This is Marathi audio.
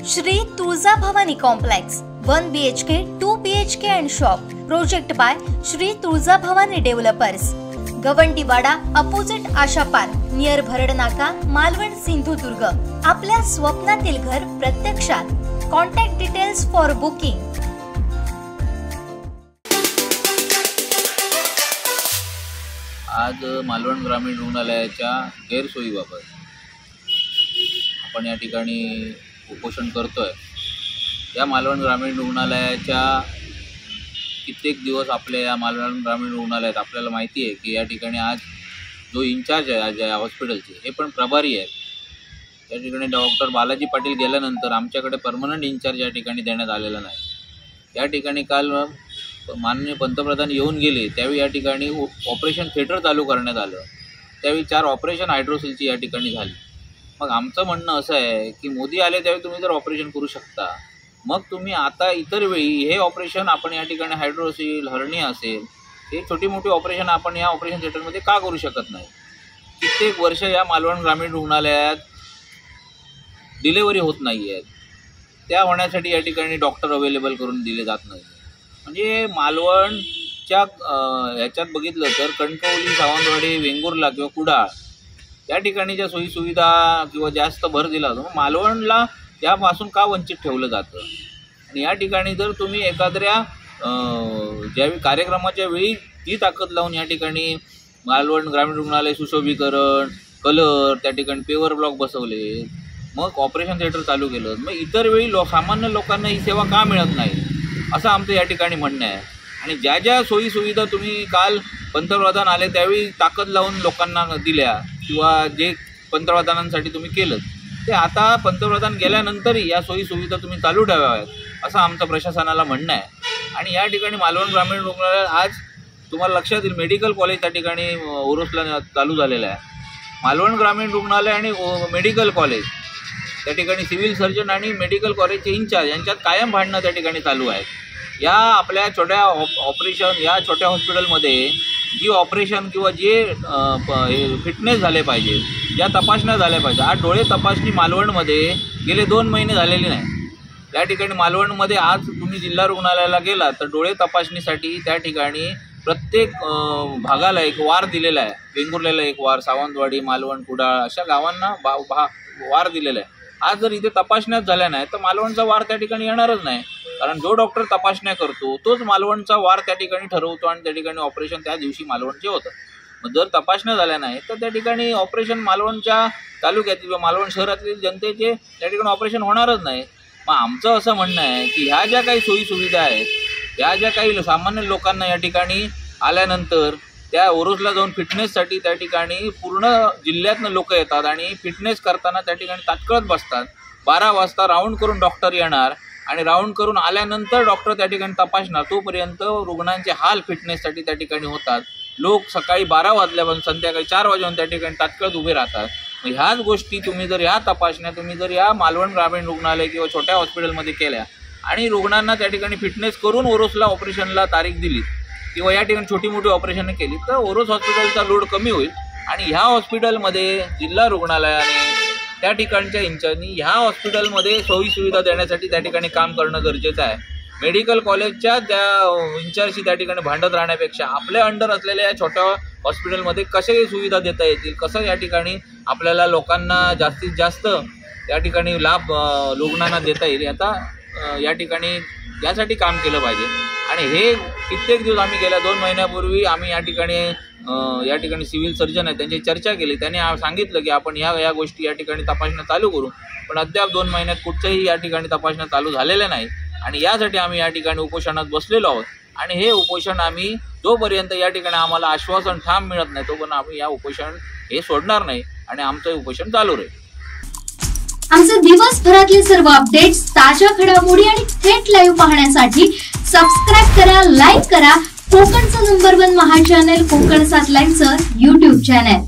Shri Tuljabhavani complex 1 BHK 2 BHK and shop project by Shri Tuljabhavani developers, Gawandiwada opposite Asha park near Bharadnaka, Malvan, Sindhudurg. आपल्या स्वप्नातील घर प्रत्यक्षात। Contact details for booking. आज मालवण ग्रामीण रुग्णालयाच्या गैरसोयीबाबत आपण या ठिकाणी उपोषण करतोय। या मालवण ग्रामीण रुग्णालयाच्या कित्येक दिवस आपल्या या मालवण ग्रामीण रुग्णालयात आपल्याला माहिती आहे की या ठिकाणी आज जो इंचार्ज आहे आज या हॉस्पिटलचे हे पण प्रभारी आहेत। या ठिकाणी डॉक्टर बालाजी पाटील गेल्यानंतर आमच्याकडे परमनंट इंचार्ज या ठिकाणी देण्यात आलेला नाही। या ठिकाणी काल माननीय पंतप्रधान येऊन गेले त्यावेळी या ठिकाणी ऑपरेशन थिएटर चालू करण्यात आलं। त्यावेळी 4 ऑपरेशन हायड्रोसिलची या ठिकाणी झाली। मग आमचं म्हणणं असं आहे की मोदी आले त्यावेळी तुम्ही जर ऑपरेशन करू शकता, मग तुम्ही आता इतर वेळी हे ऑपरेशन आपण या ठिकाणी हायड्रोसिल, हर्निया असेल हे छोटी मोठी ऑपरेशन आपण या ऑपरेशन थिएटरमध्ये का करू शकत नाही? कित्येक वर्ष या मालवण ग्रामीण रुग्णालयात डिलेवरी होत नाही आहेत, त्या होण्यासाठी या ठिकाणी डॉक्टर अवेलेबल करून दिले जात नाही। म्हणजे मालवणच्या ह्याच्यात बघितलं तर कणकवली, सावंतवाडी, वेंगुर्ला किंवा कुडाळ या ठिकाणी ज्या सोयीसुविधा किंवा जास्त भर दिला जातो, मालवणला त्यापासून का वंचित ठेवलं जातं? आणि या ठिकाणी जर तुम्ही एखाद्या ज्यावेळी कार्यक्रमाच्या वेळी ती ताकद लावून या ठिकाणी मालवण ग्रामीण रुग्णालय सुशोभीकरण, कलर, त्या ठिकाणी पेवर ब्लॉक बसवले, मग ऑपरेशन थिएटर चालू केलं, मग इतर वेळी सामान्य लोकांना ही सेवा का मिळत नाही असं आमचं या ठिकाणी म्हणणं आहे। आणि ज्या ज्या सोयीसुविधा तुम्ही काल पंतप्रधान आले त्यावेळी ताकद लावून लोकांना दिल्या किंवा जे पंतप्रधानांसाठी तुम्ही केलं ते आता पंतप्रधान गेल्यानंतरही या सोयीसुविधा तुम्ही चालू ठेवाव्यात असं आमचं प्रशासनाला म्हणणं आहे। आणि या ठिकाणी मालवण ग्रामीण रुग्णालय आज तुम्हाला लक्षात येईल मेडिकल कॉलेज त्या ठिकाणी ओरोसला चालू झालेलं आहे। मालवण ग्रामीण रुग्णालय आणि मेडिकल कॉलेज त्या ठिकाणी सिव्हिल सर्जन आणि मेडिकल कॉलेजचे इंचार्ज यांच्यात कायम भांडणं त्या ठिकाणी चालू आहे। या आपल्या छोट्या ऑपरेशन या छोट्या हॉस्पिटलमध्ये जी ऑपरेशन किंवा जे फिटनेस झाले पाहिजे, ज्या तपासण्या झाल्या पाहिजे, आज डोळे तपासणी मालवणमध्ये गेले 2 महिने झालेली नाही। त्या ठिकाणी मालवणमध्ये आज तुम्ही जिल्हा रुग्णालयाला गेला तर डोळे तपासणीसाठी त्या ठिकाणी प्रत्येक भागाला एक वार दिलेला आहे। वेंगुर्ल्याला एक वार, सावंतवाडी, मालवण, कुडाळ अशा गावांना वार दिलेला आहे। आज जर इथे तपासण्यात झाल्या नाही तर मालवणचा वार त्या ठिकाणी येणारच नाही, कारण जो डॉक्टर तपासण्या करतो तोच मालवणचा वार त्या ठिकाणी ठरवतो आणि त्या ठिकाणी ऑपरेशन त्या दिवशी मालवणचे होतं। मग जर तपासण्या झाल्या नाही तर त्या ठिकाणी ऑपरेशन मालवणच्या तालुक्यातील किंवा मालवण शहरातील जनतेचे त्या ठिकाणी ऑपरेशन होणारच नाही। मग आमचं असं म्हणणं आहे की ह्या ज्या काही सोयीसुविधा आहेत, ह्या ज्या काही सामान्य लोकांना या ठिकाणी आल्यानंतर त्या ओरोसला जाऊन फिटनेससाठी त्या ठिकाणी पूर्ण जिल्ह्यातनं लोक येतात आणि फिटनेस करताना त्या ठिकाणी तात्काळ बसतात। 12 वाजता राऊंड करून डॉक्टर येणार आणि राऊंड करून आल्यानंतर डॉक्टर त्या ठिकाणी तपासणार, तोपर्यंत रुग्णांचे हाल फिटनेससाठी त्या ठिकाणी होतात। लोक सकाळी 12 वाजल्यापासून संध्याकाळी 4 वाजेपर्यंत त्या ठिकाणी तात्काळ उभे राहतात। ह्याच गोष्टी तुम्ही जर ह्या तपासण्या तुम्ही जर या मालवण ग्रामीण रुग्णालय किंवा छोट्या हॉस्पिटलमध्ये केल्या आणि रुग्णांना त्या ठिकाणी फिटनेस करून ओरोसला ऑपरेशनला तारीख दिली किंवा या ठिकाणी छोटी मोठी ऑपरेशन केली तर ओरोस हॉस्पिटलचा लोड कमी होईल। आणि ह्या हॉस्पिटलमध्ये जिल्हा रुग्णालयाने त्या ठिकाणच्या इंचार्जनी ह्या हॉस्पिटलमध्ये सोयीसुविधा देण्यासाठी त्या ठिकाणी काम करणं गरजेचं आहे। मेडिकल कॉलेजच्या त्या इंचार्जशी त्या ठिकाणी भांडत राहण्यापेक्षा आपल्या अंडर असलेल्या या छोट्या हॉस्पिटलमध्ये कशाही सुविधा देता येतील, कसं या ठिकाणी आपल्याला लोकांना जास्तीत जास्त या ठिकाणी लाभ रुग्णांना देता येईल आता या ठिकाणी यासाठी काम केलं पाहिजे। आणि हे कित्येक दिवस आम्ही गेल्या 2 महिन्यापूर्वी आम्ही या ठिकाणी सिव्हिल सर्जन आहेत त्यांची चर्चा केली। त्यांनी सांगितलं की आपण ह्या गोष्टी या ठिकाणी तपासण्या चालू करू, पण अद्याप 2 महिन्यात कुठच्याही या ठिकाणी तपासण्या चालू झालेल्या नाही। आणि यासाठी आम्ही या ठिकाणी उपोषणात बसलेलो आहोत आणि हे उपोषण आम्ही जोपर्यंत या ठिकाणी आम्हाला आश्वासन ठाम मिळत नाही तोपर्यंत आम्ही या उपोषण हे सोडणार नाही आणि आमचं उपोषण चालू राहील। आमचे दिवसभरातले सर्व अपडेट्स, ताज्या घडामोडी आणि थेट लाईव्ह पाहण्यासाठी सबस्क्राइब करा, लाईक करा कोकणचं नंबर 1 महा चॅनल कोकण 7 लाईव्हचं YouTube चॅनल।